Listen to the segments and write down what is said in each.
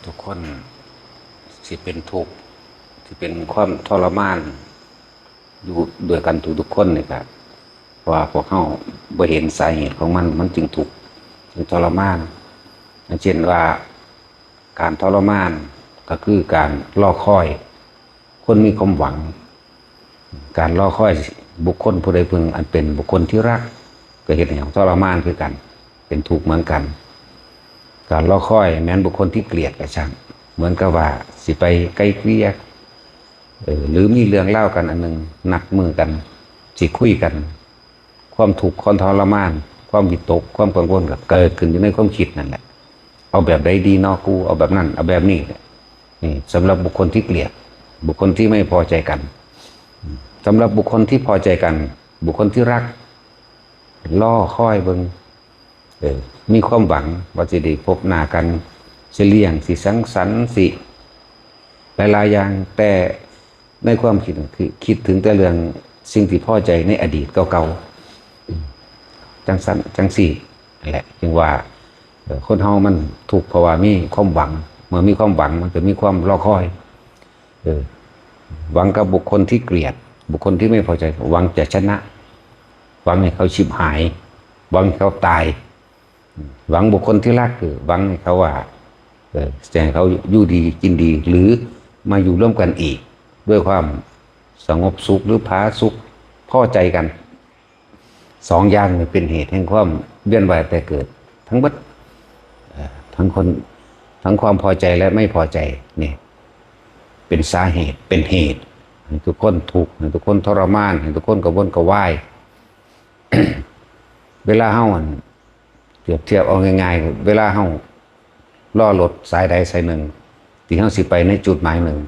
ทุกคนสิเป็นทุกข์ที่เป็นความทรมานอยู่ด้วยกันทุกคนนี่ครับว่าพวกเขาบ่เห็นสาเหตุของมันจึงทุกข์จึงทรมานอย่างเช่นว่าการทรมานก็คือการรอคอยคนมีความหวังการรอคอยบุคคลผู้ใดพึงอันเป็นบุคคลที่รักก็เห็นอย่างทรมานคือกันเป็นทุกข์เหมือนกันการรอคอยแม้นบุคคลที่เกลียดก็ช่างเหมือนกับว่าสิไปไกลเกลี่ยหรือมีเรื่องเล่ากันอันหนึ่งหนักมือกันสิคุยกันความทุกข์ความทรมานความวิตกความกังวลก็เกิดขึ้นอยู่ในความคิดนั่นแหละเอาแบบใดดีเนาะกูเอาแบบนั้นเอาแบบนี้นี่สำหรับบุคคลที่เกลียดบุคคลที่ไม่พอใจกันสำหรับบุคคลที่พอใจกันบุคคลที่รักล่อค่อยเบิ่งมีความหวังว่าจะได้พบหน้ากันสิเลี้ยงสิสังสรรค์สิหลายๆอย่างแต่ในความคิดคือคิดถึงแต่เรื่องสิ่งที่พอใจในอดีตเก่าๆจังสันจังสี่แหละจึงว่าคนเฮามันถูกเพราะว่ามีความหวังเมื่อมีความหวังมันจะมีความรอคอยหวังกับบุคคลที่เกลียดบุคคลที่ไม่พอใจหวังจะชนะหวังให้เขาชิบหายหวังให้เขาตายหวังบุคคลที่รักคือหวังให้เขาว่าจะให้เขาอยู่ดีกินดีหรือมาอยู่ร่วมกันอีกด้วยความสงบสุขหรือผาสุขพอใจกันสองอย่างนี่เป็นเหตุแห่งความเวียนว่ายแต่เกิดทั้งหมดทั้งคนทั้งความพอใจและไม่พอใจนี่เป็นสาเหตุเป็นเหตุให้ทุกคนทุกข์ให้ทุกคนทรมานให้ทุกคนกระวนกระวาย เวลาเฮาเปรียบเทียบเอาง่ายๆเวลาเฮาล่อรถสายใดสายหนึ่งที่เฮาสิไปในจุดหมายหนึ่ง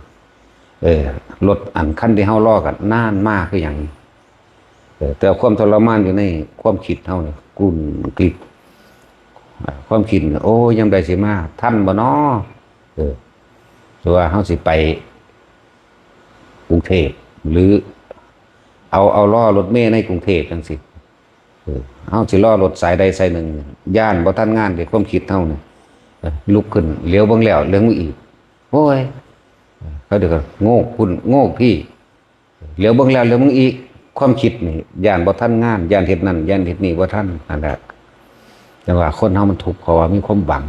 รถอันคันที่เฮาล่อกันนานมากคืออย่างแต่ความทรมานอยู่ในความคิดเฮาเนี่ยกุ่นกลิดความคิดโอ้ยังได้สิมาท่านบ่น้อตัวเฮาสิไปกรุงเทพหรือเอาล่อรถเมล์ในกรุงเทพจังสิเฮาสิล่อรถสายใดสายหนึ่งย่านบ่ทันงานด้วยความคิดเฮาเนี่ยลุกขึ้นเลี้ยวเบิ่งแล้วเลี้ยวอีกโอ้ยเขาเดี๋ยวก็โง่คุณโง่พี่เลี้ยวเบิ่งแล้วเลี้ยวมึงอีกความคิดนี่ย่านบ่ทันงานย่านเฮ็ดนั่นย่านเฮ็ดนี่บ่ทันนั่นแหละแต่ว่าคนเฮามันทุกข์เพราะว่ามีความหวัง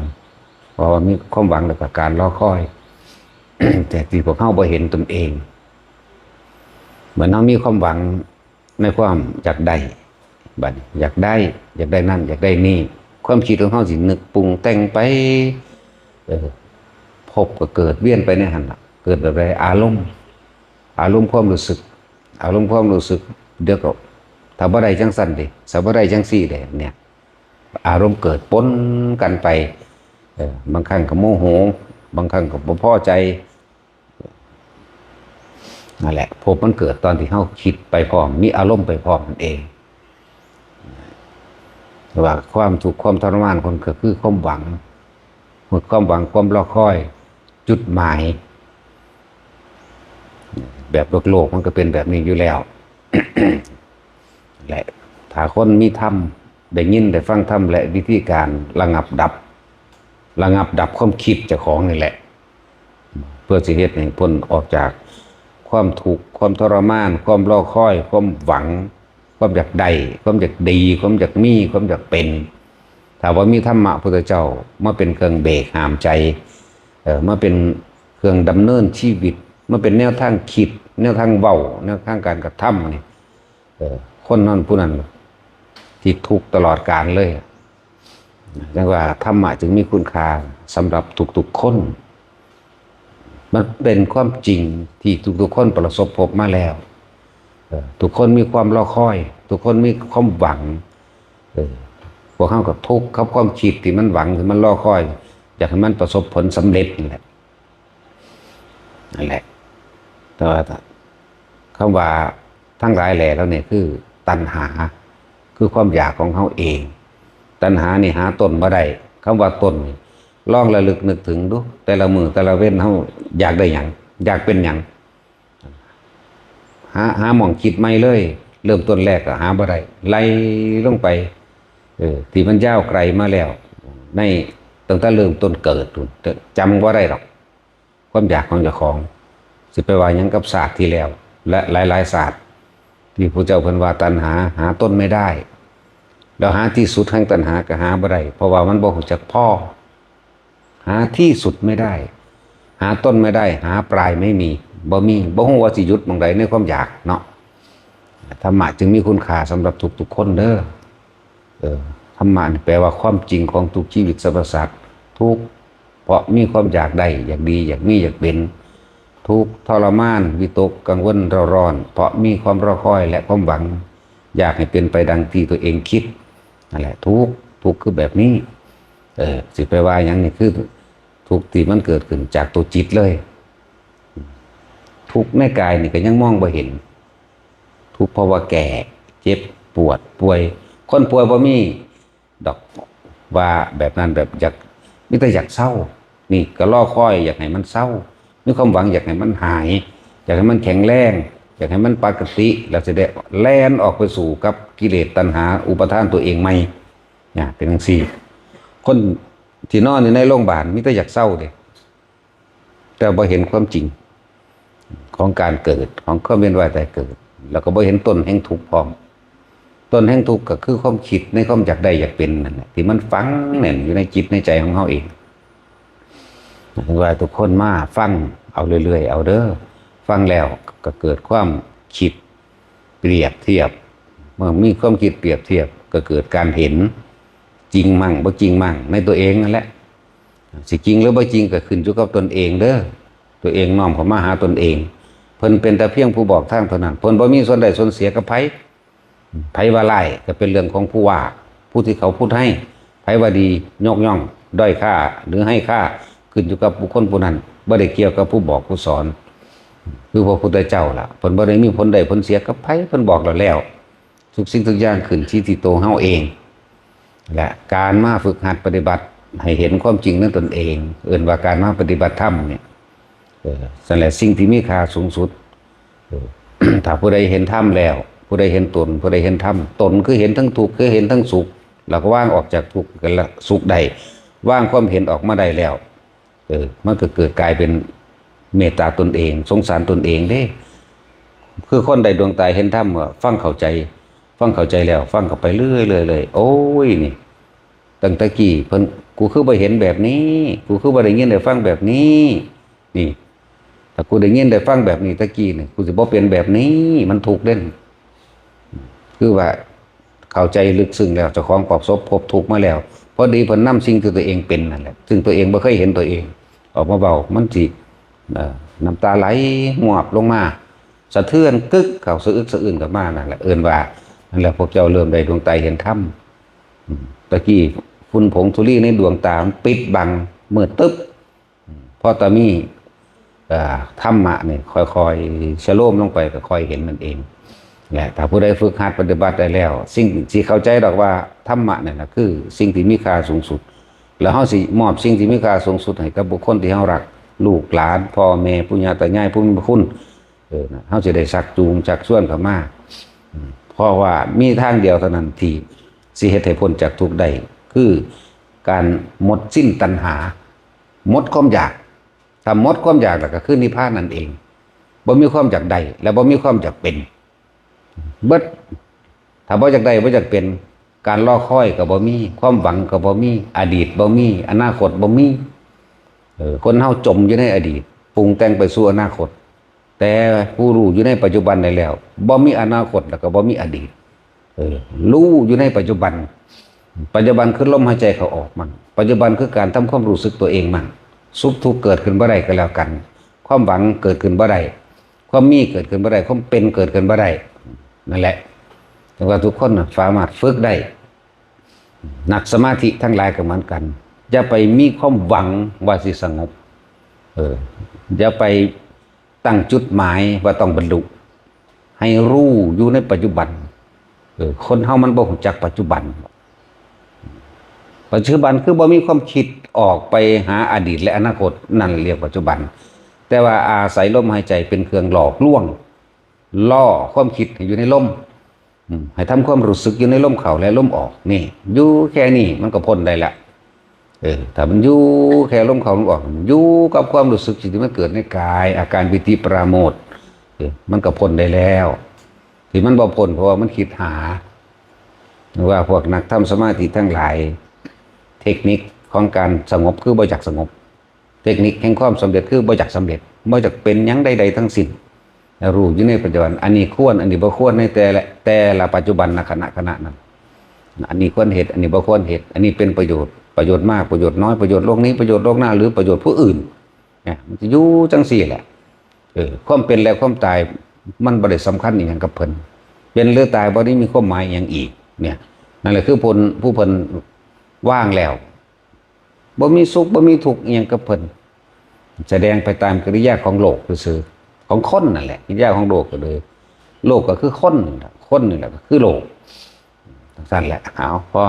เพราะว่ามีความหวังแล้วก็การรอคอย แต่ที่พวกเฮาบ่เห็นตนเองเหมือนเฮามีความหวังในความอยากได้บัดอยากได้นั่นอยากได้นี่ความคิดของเฮาสินึกปรุงแต่งไปพบก็เกิดเวียนไปในหันล่ะเกิดแบบไรอารมณ์ความรู้สึกเดี๋ยวก็ถ้าบ่ได้จังซั่นดิถ้าบ่ได้จังซี่เด้เนี่ยอารมณ์เกิดปนกันไปบางครั้งก็โมโหบางครั้งก็บ่พอใจนั่นแหละพบมันเกิดตอนที่เฮาคิดไปพร้อมมีอารมณ์ไปพร้อมนั่นเองว่าความทุกข์ความทรมานคนก็คือความหวังความรอคอยจุดหมายแบบโลกมันก็เป็นแบบนี้อยู่แล้ว แหละถ้าคนมีธรรมได้ยินได้ฟังธรรมและวิธีการระงับดับความคิดเจ้าของนี่แหละเพื่อสิเฮ็ดให้พ้นออกจากความทุกข์ความทรมานความรอคอยความหวังความอยากได้ความอยากดีความอยากมีความอยากเป็นถ้าว่ามีธรรมะพุทธเจ้ามาเป็นเครื่องเบรกห้ามใจมาเป็นเครื่องดำเนินชีวิตมาเป็นแนวทางคิดแนวทางเว้าแนวทางการกระทำนี่คนนั้นผู้นั้นที่ทุกข์ตลอดกาลเลยดังว่าธรรมะจึงมีคุณค่าสำหรับทุกๆคนมันเป็นความจริงที่ทุกๆคนประสบพบมาแล้วทุกคนมีความรอคอยทุกคนมีความหวังพวกเขากับทุกข์กับความคิดที่มันหวังที่มันรอคอยอยากให้มันประสบผลสำเร็จนั่นแหละแต่ว่าคำว่าทั้งหลายแหล่แล้วเนี่ยคือตัณหาคือความอยากของเขาเองตัณหานี่หาต้นมาได้คำว่าต้นลองระลึกนึกถึงดูแต่ละมือแต่ละเว้นเขาอยากได้หยังอยากเป็นหยังหาหม่องคิดไม่เลยเริ่มต้นแรกก็หาบ่ได้ไล่ลงไปที่มันยาวไกลมาแล้วใน ตั้งแต่เริ่มต้นเกิดจำว่าได้หรอกความอยากของเจ้าของสิไปว่ายังกับศาสตร์ที่แล้วและหลายๆศาสตร์ที่พระเจ้าเพิ่นว่าตัณหาต้นไม่ได้แล้วหาที่สุดแห่งตัณหาก็หาบ่ได้เพราะว่ามันบ่รู้จักพ่อหาที่สุดไม่ได้หาต้นไม่ได้หาปลายไม่มีบ่ฮู้ว่าสิหยุดตรงใดในความอยากเนาะธรรมะจึงมีคุณค่าสำหรับทุกๆคนเด้อธรรมะแปลว่าความจริงของทุกชีวิตสรรพสัตว์ทุกเพราะมีความอยากได้อยากดีอยากมีอยากเป็นทุกทรมานวิตกกังวลร้อนเพราะมีความรอคอยและความหวังอยากให้เป็นไปดังที่ตัวเองคิดนั่นแหละทุกคือแบบนี้สิไปว่าอย่างนี้คือทุกที่มันเกิดขึ้นจากตัวจิตเลยทุกในกายนี่ก็ยังมองบ่เห็นทุกเพราะว่าแก่เจ็บปวดป่วยคนป่วยบ่มีดอกว่าแบบนั้นแบบอยากมิแต่อยากเศร้านี่ก็รอคอยอยากให้มันเศร้ามีความหวังอยากให้มันหายอยากให้มันแข็งแรงอยากให้มันปกติแล้วจะได้แล่นออกไปสู่กับกิเลสตัณหาอุปทานตัวเองใหม่เนี่ยเป็นจังซี่คนที่นอนอยู่ในโรงพยาบาลมิแต่อยากเศร้าเด้แต่บ่เห็นความจริงของการเกิดของความเวียนว่ายตายเกิดแล้วก็บ่เห็นต้นแห่งทุกข์พร้อมต้นแห่งทุกข์ก็คือความคิดในความอยากได้อยากเป็นนั่นแหละที่มันฝังแน่นอยู่ในจิตในใจของเขาเองถึงว่าทุกคนมาฟังเอาเรื่อยๆเอาเด้อฟังแล้วก็เกิดความคิดเปรียบเทียบเมื่อมีความคิดเปรียบเทียบก็เกิดการเห็นจริงมั่งบ่จริงมั่งในตัวเองนั่นแหละสิจริงหรือบ่จริงก็ขึ้นอยู่กับตนเองเด้อตัวเองน้อมเข้ามาหาตนเองเพิ่นเป็นแต่เพียงผู้บอกทางเท่านั้นเพิ่นบ่มีส่วนใดส่วนเสียกับไผว่าไล่ก็เป็นเรื่องของผู้ว่าผู้ที่เขาพูดให้ไผว่าดียกย่องด้อยค่าหรือให้ค่าขึ้นอยู่กับบุคคลผู้นั้นบ่ได้เกี่ยวกับผู้บอกผู้สอนคือพระพุทธเจ้าล่ะเพิ่นบ่ได้มีผลใดผลเสียกับไผเพิ่นบอกแล้วทุกสิ่งทุกอย่างขึ้นที่ตัวเฮาเองและการมาฝึกหัดปฏิบัติให้เห็นความจริงนั้นตนเองเอิ้นว่าการมาปฏิบัติธรรมเนี่ยนั่นแหละสิ่งที่มีค่าสูงสุดถ้าผู้ใดเห็นธรรมแล้วผู้ใดเห็นตนผู้ใดเห็นธรรมตนคือเห็นทั้งทุกข์คือเห็นทั้งสุขแล้วก็ว่างออกจากทุกข์กันละสุขใดว่างความเห็นออกมาได้แล้วมันก็เกิดกลายเป็นเมตตาตนเองสงสารตนเองเด้คือคนใดดวงตาเห็นธรรมฟังเข้าใจแล้วฟังเข้าไปเรื่อยเลยโอ้ยนี่ตั้งแต่กี้เพิ่นกูคือบ่เห็นแบบนี้กูคือบ่ได้ยินได้ฟังแบบนี้นี่ถ้ากูได้ยินได้ฟังแบบนี้ตะกี้นี่กูสิบ่เป็นแบบนี้มันถูกเด่นคือว่าเข้าใจลึกซึ้งแล้วเจ้าของประสบพบทุกข์มาแล้วพอดีเพิ่นนำสิ่งที่ตัวเองเป็นนั่นแหละซึ่งตัวเองบ่เคยเห็นตัวเองออกมาเบามันสิน้ำตาไหลหวบลงมาสะเทือนกึกเข้าสะอึกสะอื้นกับมานั่นแหละเอิ้นว่านั่นแหละพวกเจ้าเริ่มได้ดวงตาเห็นธรรมตะกี้ฝุ่นผงธุลีในดวงตาปิดบังมืดตึ๊บพอตามีธรรมะเนี่ยค่อยๆชะโลมลงไปก็ค่อยเห็นมันเองแหละถ้าผู้ใดฝึกหัดปฏิบัติได้แล้วสิ่งที่เข้าใจดอกว่าธรรมะเนี่ยนะคือสิ่งที่มีค่าสูงสุดแล้วเฮาสิมอบสิ่งที่มีค่าสูงสุดให้กับบุคคลที่เฮารักลูกหลานพ่อแม่ปู่ย่าตายายผู้มีพระคุณเฮาสิได้ชักจูงชักชวนเข้ามาเพราะว่ามีทางเดียวเท่านั้นที่สิเฮ็ดให้พ้นจากทุกข์ได้คือการหมดสิ้นตัณหาหมดความอยากถ้าหมดความอยากแล้วก็คือนิพพานนั่นเองบ่มีความอยากได้และบ่มีความอยากเป็นเบิดถ้าบ่อยากได้บ่อยากเป็นการรอคอยก็บ่มีความหวังก็บ่มีอดีตบ่มีอนาคตบ่มีคนเฮาจมอยู่ในอดีตปรุงแต่งไปสู่อนาคตแต่ผู้รู้อยู่ในปัจจุบันได้แล้วบ่มีอนาคตแล้วก็บ่มีอดีตรู้อยู่ในปัจจุบันคือลมหายใจเข้าออกมันปัจจุบันคือการทำความรู้สึกตัวเองมันสุขทุกข์เกิดขึ้นบ่ได้ก็แล้วกันความหวังเกิดขึ้นบ่ได้ความมีเกิดขึ้นบ่ได้ความเป็นเกิดขึ้นบ่ได้นั่นแหละแต่ว่าทุกคนสามารถฝึกได้นักสมาธิทั้งหลายก็เหมือนกันอย่าไปมีความหวังว่าสิสงบอย่าไปตั้งจุดหมายว่าต้องบรรลุให้รู้อยู่ในปัจจุบันคนเฮามันบ่รู้จักปัจจุบันคือบ่มีความคิดออกไปหาอดีตและอนาคตนั่นเรียกปัจจุบันแต่ว่าอาศัยลมหายใจเป็นเครื่องหลอกลวงล่อความคิดให้อยู่ในลมให้ทำความรู้สึกอยู่ในลมเข้าและลมออกนี่อยู่แค่นี้มันก็พ้นได้ละ ถ้ามันอยู่แค่ลมเข้าลมออกมันอยู่กับความรู้สึกที่มันเกิดในกายอาการปิติปราโมทย์มันก็พ้นได้แล้วที่มันบ่พ้นเพราะว่ามันคิดหาหรือว่าพวกนักทำสมาธิทั้งหลายเทคนิคของการสงบคือบ่จักสงบเทคนิคแห่งความสำเร็จคือบ่จักสำเร็จบ่จักเป็นหยังใดๆทั้งสิ้นรู้อยู่ในปัจจุบันอันนี้ควรอันนี้บ่ควรในแต่ละปัจจุบันขณะนั้นอันนี้ควรเหตุอันนี้บ่ควรเหตุอันนี้เป็นประโยชน์มากประโยชน์น้อยประโยชน์โลกนี้ประโยชน์โลกหน้าหรือประโยชน์ผู้อื่นเนี่ยมันจะอยู่จังซี่แหละความเป็นและความตายมันบ่ได้สำคัญอีหยังกับเพิ่นเป็นหรือตายบ่ได้มีความหมายอย่างอีกเนี่ยนั่นแหละคือผู้เพิ่นว่างแล้วบ่มีสุขบ่มีทุกข์อีหยังกับเพิ่นแสดงไปตามกิริยาของโลกซื่อๆของคนนั่นแหละกิริยาของโลกก็เลยโลกก็คือคนนี่แหละก็คือโลกสั้นแหละเอาพอ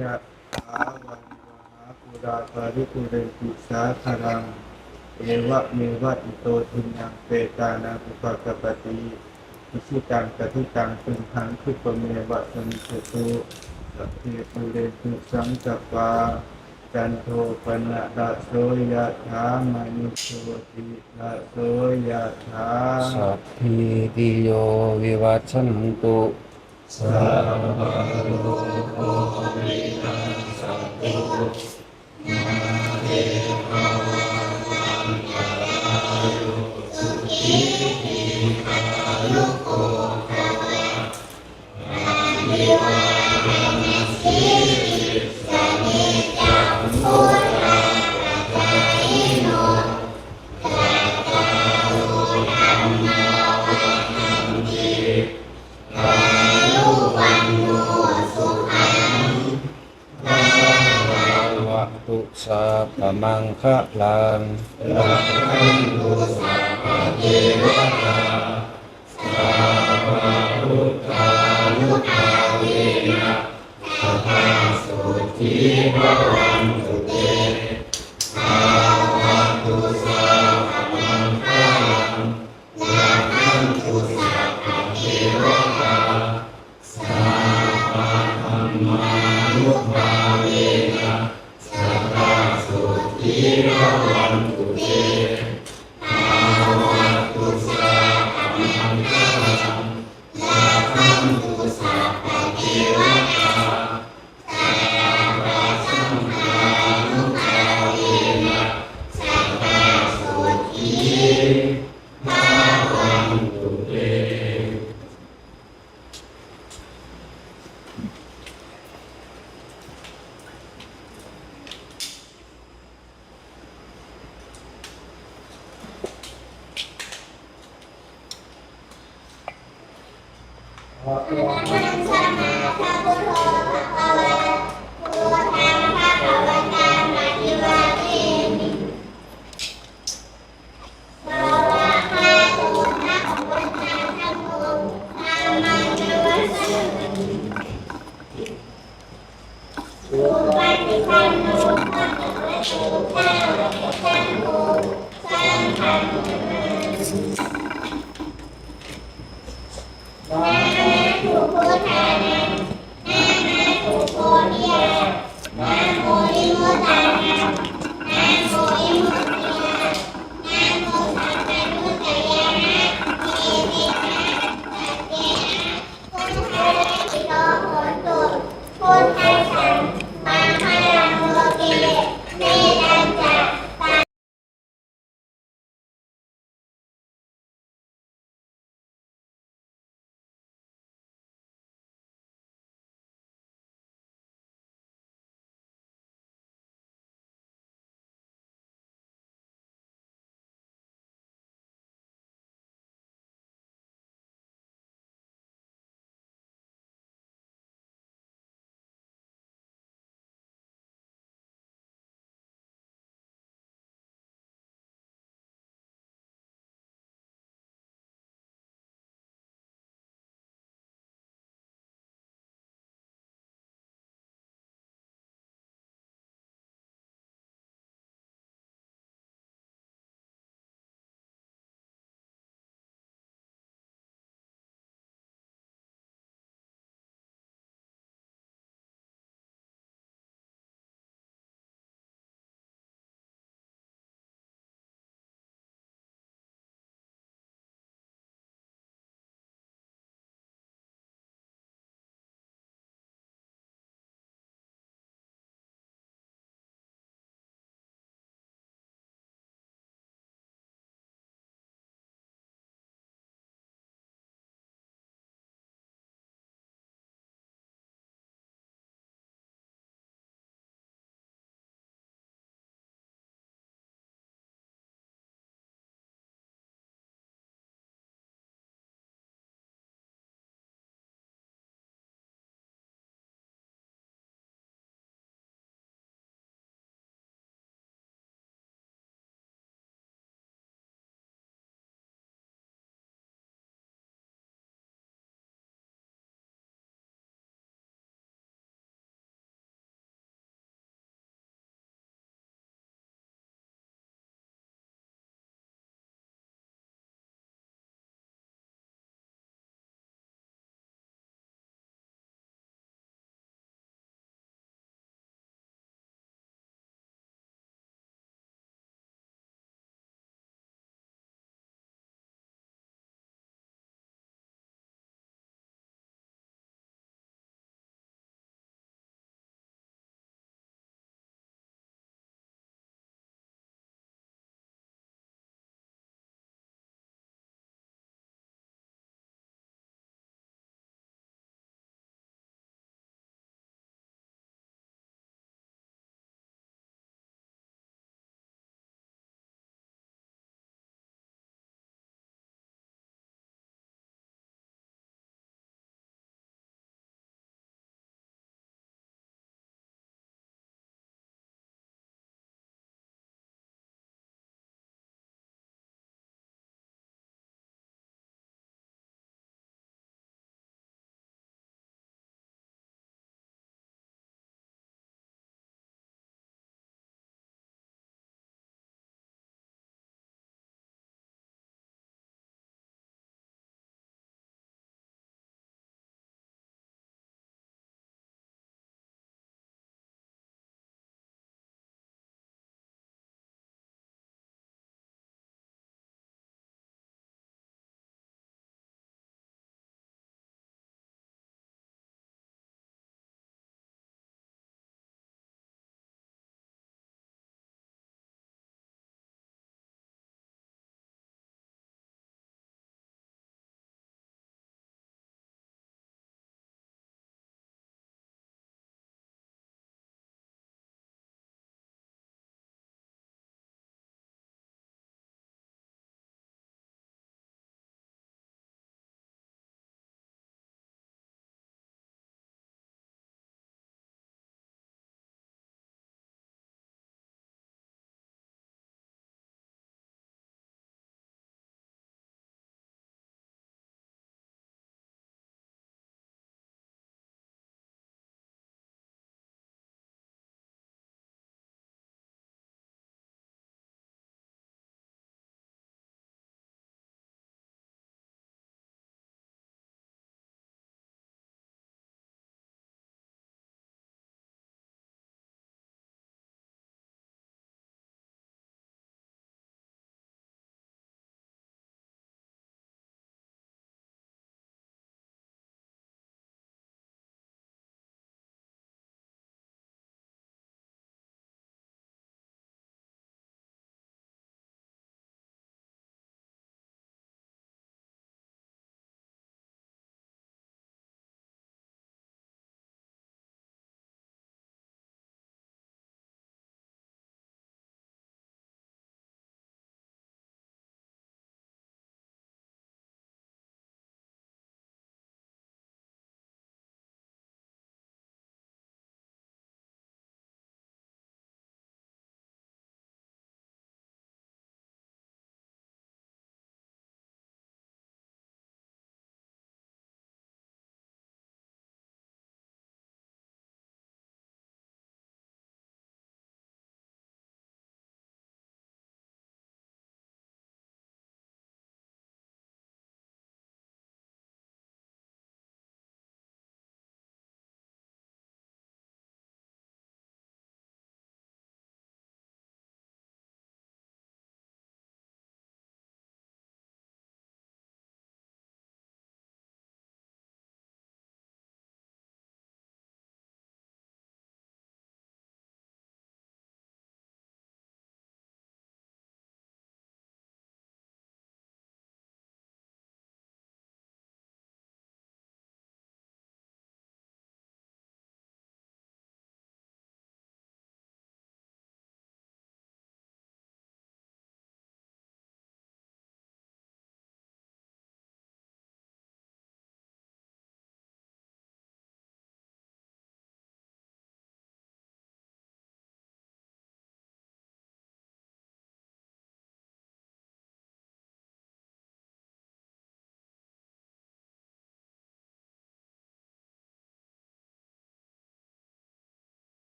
ยะถาวะหาปุราปาริปุเรนติสาคารังเอวะเมวะอิโตทินังเปตานังอุปกปปติอิชิตังปฏิตังตุมหังคุปเมวะสมิจจตุสัพเพปุเรนติสังกปาจันโทปนะระโสยะถามณิโชติระโสยะถาสัพพิติโยวิวัชชันตุสัพพะโลกวินัสสตุมาเตภวัตวันตรายโยสุขีทีขายุโกภวะอาภิวาทนาสีริสานิจังพุทธังปะทายิโนตัตตาโลธัมมาวันติอายุวันโนสุขังภวะ ตุสัพพมังคะลังรักขันตุสัพพะเทวตาสัพพะพุทธานุภาเวนะสัพพะสุขีภวันตุเตสัพพะตุสัพพมังคะลังรักขันตุสัพพะเทวตาสัพพะธัมมานุภาเวนะสัพพะสุขีภวันตุเตภวะตุสัพพมังคะลังรักขันตุสัพพะเทวตาสัพพะสัมมานุภาเวนะสัพพะสุขีภวันตุเตนะ